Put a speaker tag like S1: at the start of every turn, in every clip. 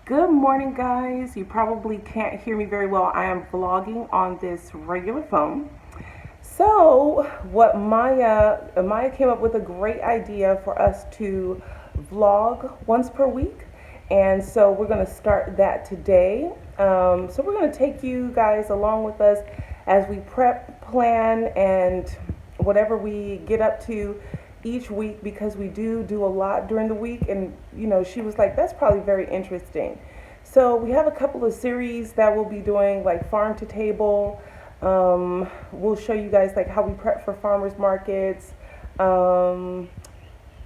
S1: Good morning, guys. You probably can't hear me very well. I am vlogging on this regular phone. So, what Maya came up with a great idea for us to vlog once per week, and so we're going to start that today. So we're going to take you guys along with us as we prep, plan, and whatever we get up to each week, because we do a lot during the week. And she was like, that's probably very interesting. So we have a couple of series that we'll be doing, like farm to table. We'll show you guys like how we prep for farmers markets, some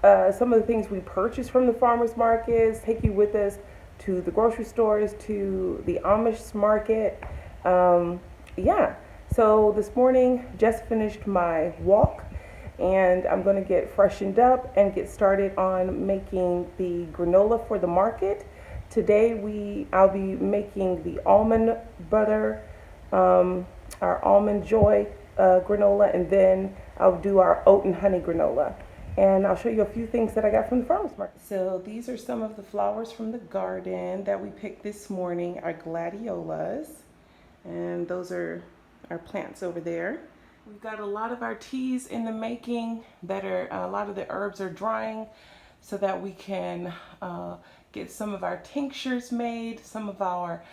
S1: of the things we purchase from the farmers markets, take you with us to the grocery stores, to the Amish market. Yeah, so this morning just finished my walk, and I'm going to get freshened up and get started on making the granola for the market. Today I'll be making the almond butter, our almond joy granola, and then I'll do our oat and honey granola. And I'll show you a few things that I got from the farmer's market. So these are some of the flowers from the garden that we picked this morning, our gladiolas. And those are our plants over there. We've got a lot of our teas in the making that are, a lot of the herbs are drying so that we can get some of our tinctures made, some of our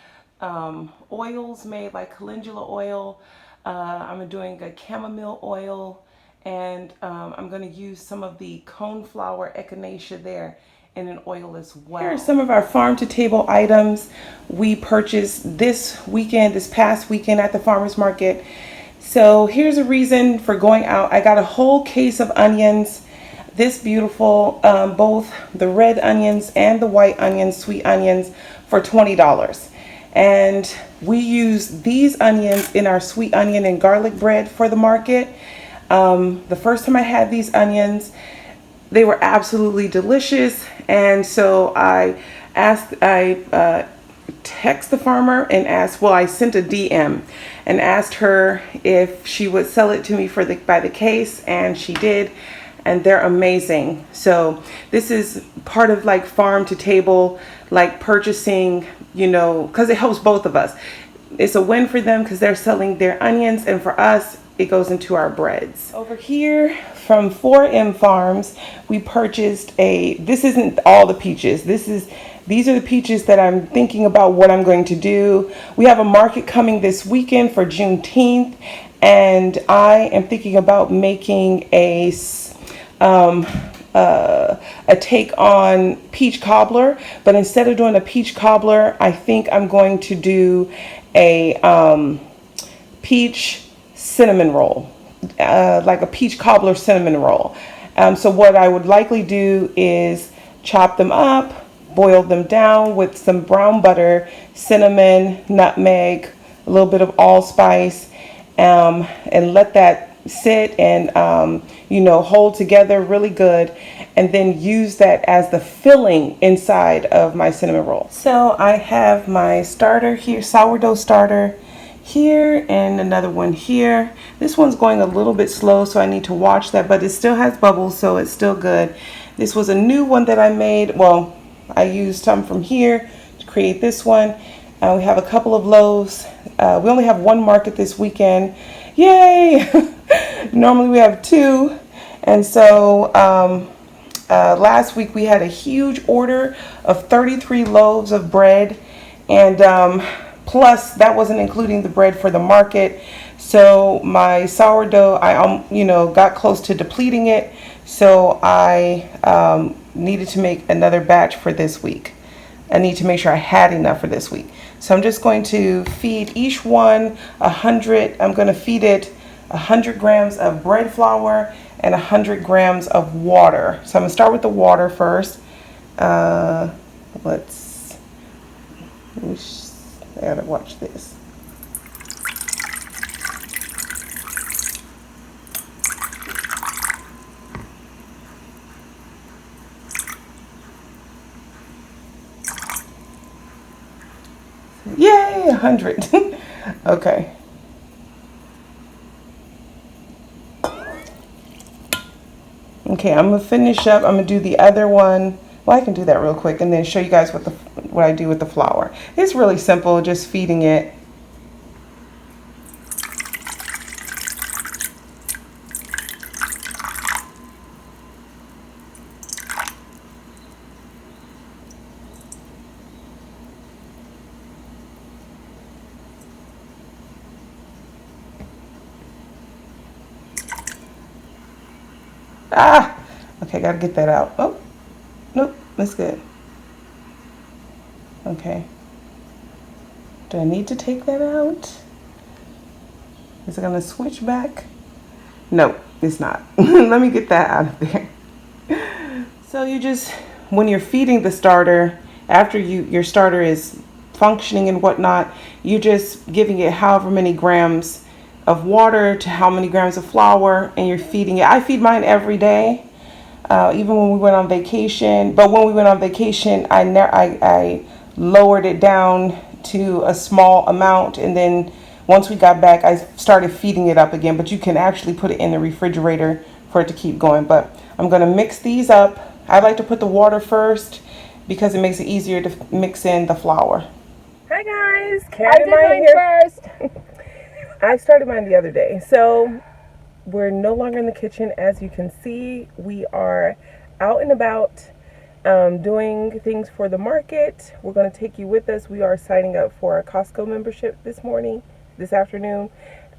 S1: oils made, like calendula oil. I'm doing a chamomile oil, and I'm going to use some of the coneflower echinacea there in an oil as well. Here are some of our farm to table items we purchased this past weekend at the farmer's market. So here's a reason for going out. I got a whole case of onions, this beautiful, both the red onions and the white onions, sweet onions, for $20. And we use these onions in our sweet onion and garlic bread for the market. The first time I had these onions, they were absolutely delicious. And so I text the farmer and asked, well, I sent a DM and asked her if she would sell it to me by the case, and she did. And they're amazing. So this is part of like farm to table, like purchasing, because it helps both of us. It's a win for them because they're selling their onions, and for us, it goes into our breads. Over here from 4M Farms, we purchased this isn't all the peaches. These are the peaches that I'm thinking about what I'm going to do. We have a market coming this weekend for Juneteenth, and I am thinking about making a take on peach cobbler, but instead of doing a peach cobbler, I think I'm going to do a peach cinnamon roll, like a peach cobbler cinnamon roll. So what I would likely do is chop them up, boil them down with some brown butter, cinnamon, nutmeg, a little bit of allspice, and let that sit and hold together really good, and then use that as the filling inside of my cinnamon roll. So I have my starter here, sourdough starter here, and another one here. This one's going a little bit slow, so I need to watch that, but it still has bubbles, so it's still good. This was a new one that I made. Well, I used some from here to create this one. We have a couple of loaves. We only have one market this weekend. Yay! Normally we have two. And so last week we had a huge order of 33 loaves of bread, and plus that wasn't including the bread for the market. So my sourdough, I got close to depleting it, so I needed to make another batch for this week. I need to make sure I had enough for this week. So I'm just going to feed each one 100. I'm going to feed it 100 grams of bread flour and 100 grams of water. So I'm going to start with the water first. I gotta watch this. Yay, 100. Okay. Okay, I'm gonna finish up. I'm gonna do the other one. Well, I can do that real quick and then show you guys what the what I do with the flour. It's really simple, just feeding it. Okay, gotta get that out. Oh, nope, that's good. Okay. Do I need to take that out? Is it gonna switch back? No, it's not. Let me get that out of there. So you just, when you're feeding the starter, after your starter is functioning and whatnot, you just giving it however many grams of water to how many grams of flour, and you're feeding it. I feed mine every day, even when we went on vacation. But when we went on vacation, I lowered it down to a small amount, and then once we got back, I started feeding it up again. But you can actually put it in the refrigerator for it to keep going. But I'm gonna mix these up. I like to put the water first because it makes it easier to mix in the flour. Hi guys, Karen, I did mine here first. I started mine the other day. So we're no longer in the kitchen. As you can see, we are out and about doing things for the market. We're going to take you with us. We are signing up for a Costco membership this afternoon,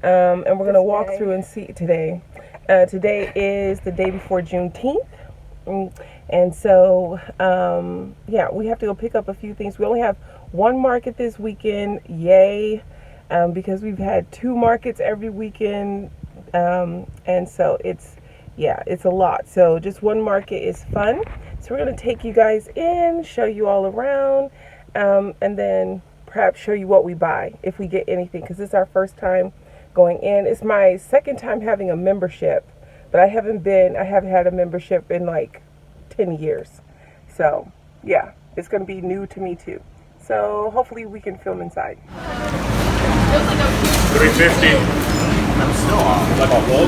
S1: and we're going to walk through and see today. Today is the day before Juneteenth. And so, yeah, we have to go pick up a few things. We only have one market this weekend. Yay. Because we've had 2 markets every weekend. And so it's a lot. So just one market is fun. So we're going to take you guys in, show you all around, and then perhaps show you what we buy if we get anything, because this is our first time going in. It's my second time having a membership, but I haven't had a membership in like 10 years. So yeah, it's going to be new to me too. So hopefully we can film inside.
S2: 350. I'm still on. Like a whole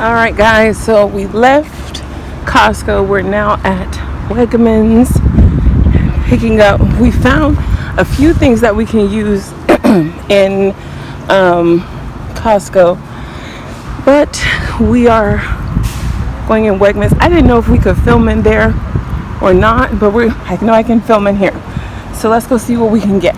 S1: All right, guys. So we left Costco. We're now at Wegmans, picking up. We found a few things that we can use in Costco, but we are going in Wegmans. I didn't know if we could film in there or not, but I know I can film in here. So let's go see what we can get.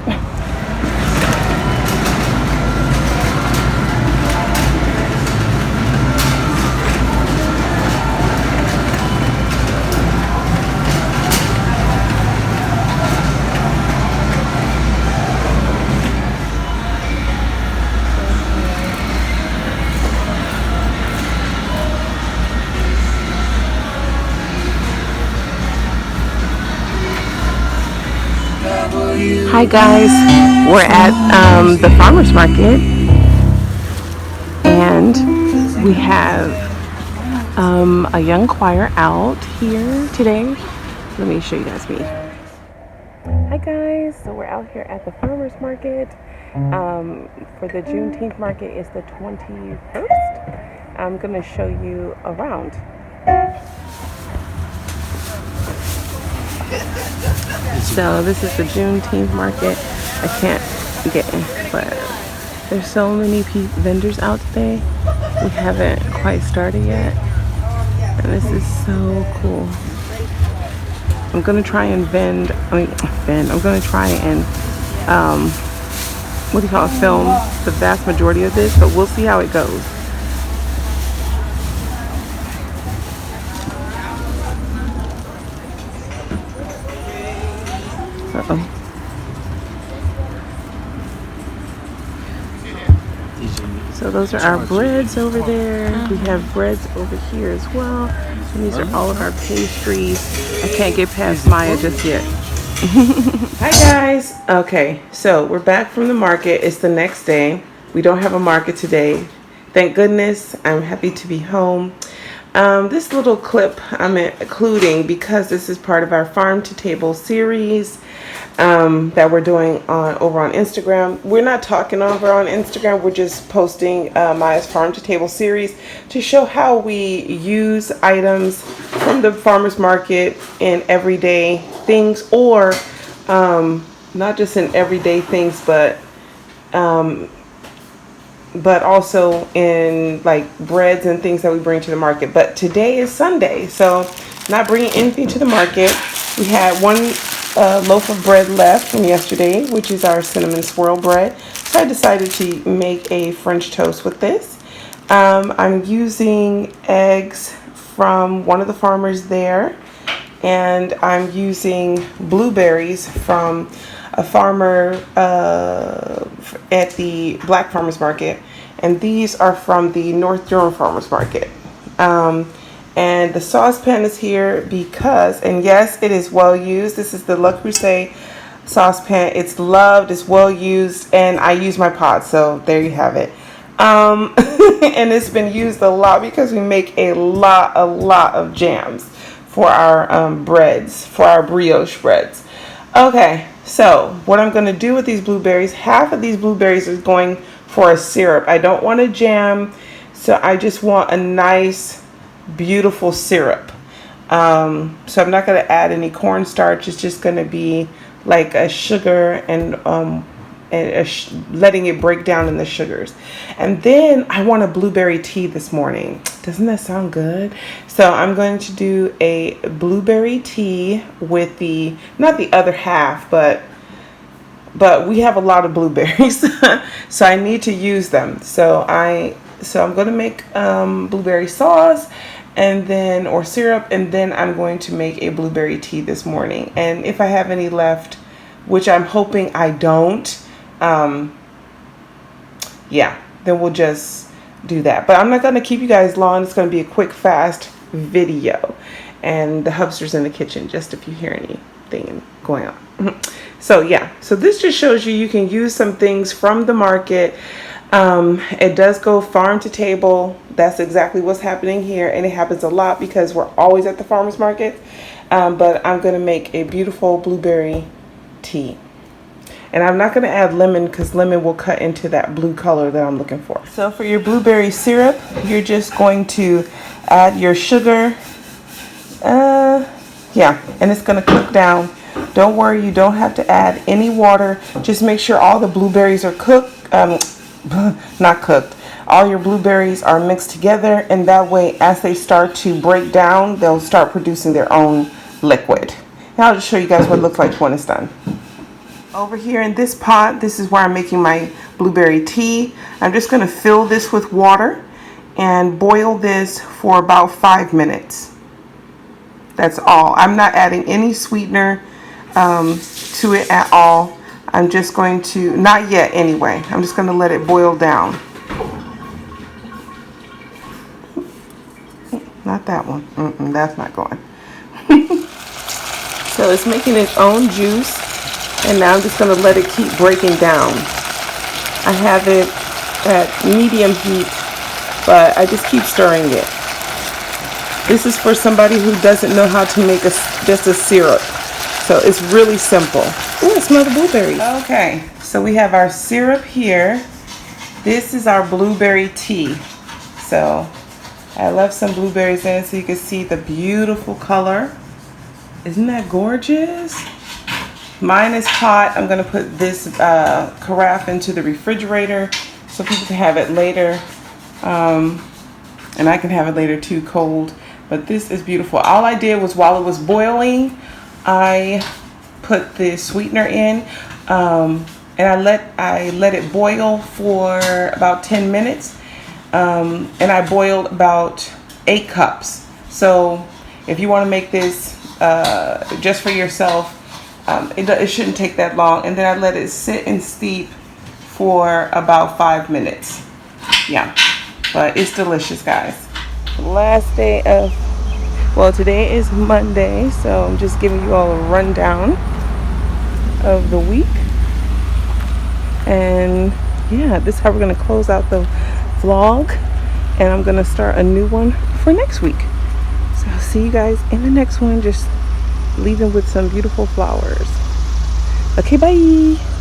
S1: Hi guys, we're at the farmers market, and we have a young choir out here today. Let me show you guys me. Hi guys, so we're out here at the farmers market. For the Juneteenth market, it's the 21st. I'm gonna show you around. So this is the Juneteenth market. I can't get in, but there's so many vendors out today. We haven't quite started yet, and this is so cool. I'm gonna try and I'm gonna try and film the vast majority of this, but we'll see how it goes. So those are our breads over there. We have breads over here as well. And these are all of our pastries. I can't get past Maya just yet. Hi guys. Okay, so we're back from the market. It's the next day. We don't have a market today. Thank goodness. I'm happy to be home. This little clip I'm including because this is part of our Farm to Table series that we're doing over on Instagram. We're not talking over on Instagram. We're just posting Maya's Farm to Table series to show how we use items from the farmers market in everyday things, or not just in everyday things, but also in like breads and things that we bring to the market. But today is Sunday, so not bringing anything to the market. We had one loaf of bread left from yesterday, which is our cinnamon swirl bread. So I decided to make a French toast with this. I'm using eggs from one of the farmers there, and I'm using blueberries from a farmer at the Black Farmers Market, and these are from the North Durham Farmers Market. And the saucepan is here because, and yes, it is well used. This is the Le Creuset saucepan. It's loved, it's well used, and I use my pot, so there you have it. And it's been used a lot because we make a lot of jams for our breads, for our brioche breads. Okay, so what I'm going to do with these blueberries, half of these blueberries is going for a syrup. I don't want a jam, so I just want a nice, beautiful syrup. So I'm not going to add any cornstarch. It's just going to be like a sugar and letting it break down in the sugars. And then I want a blueberry tea this morning. Doesn't that sound good? So I'm going to do a blueberry tea with not the other half, but we have a lot of blueberries, so I need to use them. So I'm going to make blueberry sauce or syrup, and then I'm going to make a blueberry tea this morning. And if I have any left, which I'm hoping I don't, then we'll just do that. But I'm not going to keep you guys long. It's going to be a quick, fast video. And the hubster's in the kitchen, just if you hear anything going on. So this just shows you can use some things from the market. It does go farm to table. That's exactly what's happening here. And it happens a lot because we're always at the farmer's market. But I'm going to make a beautiful blueberry tea. And I'm not going to add lemon because lemon will cut into that blue color that I'm looking for. So for your blueberry syrup, you're just going to add your sugar. And it's going to cook down. Don't worry, you don't have to add any water. Just make sure all the blueberries are cooked. Not cooked. All your blueberries are mixed together, and that way as they start to break down, they'll start producing their own liquid. Now I'll just show you guys what it looks like when it's done. Over here in this pot, this is where I'm making my blueberry tea. I'm just going to fill this with water and boil this for about 5 minutes. That's all. I'm not adding any sweetener to it at all. I'm just going to, not yet anyway, I'm just going to let it boil down. Not that one. That's not going. So it's making its own juice. And now I'm just going to let it keep breaking down. I have it at medium heat, but I just keep stirring it. This is for somebody who doesn't know how to make just a syrup. So it's really simple. Ooh, I smell the blueberries. Okay, so we have our syrup here. This is our blueberry tea. So I left some blueberries in so you can see the beautiful color. Isn't that gorgeous? Mine is hot. I'm going to put this carafe into the refrigerator so people can have it later. And I can have it later too, cold. But this is beautiful. All I did was while it was boiling, I put the sweetener in. And I let it boil for about 10 minutes. And I boiled about 8 cups. So if you want to make this just for yourself, it shouldn't take that long. And then I let it sit and steep for about 5 minutes. Yeah, but it's delicious, guys. Last day of, today is Monday, so I'm just giving you all a rundown of the week. And yeah, this is how we're going to close out the vlog. and I'm gonna start a new one for next week. So I'll see you guys in the next one. Just leaving with some beautiful flowers. Okay, bye.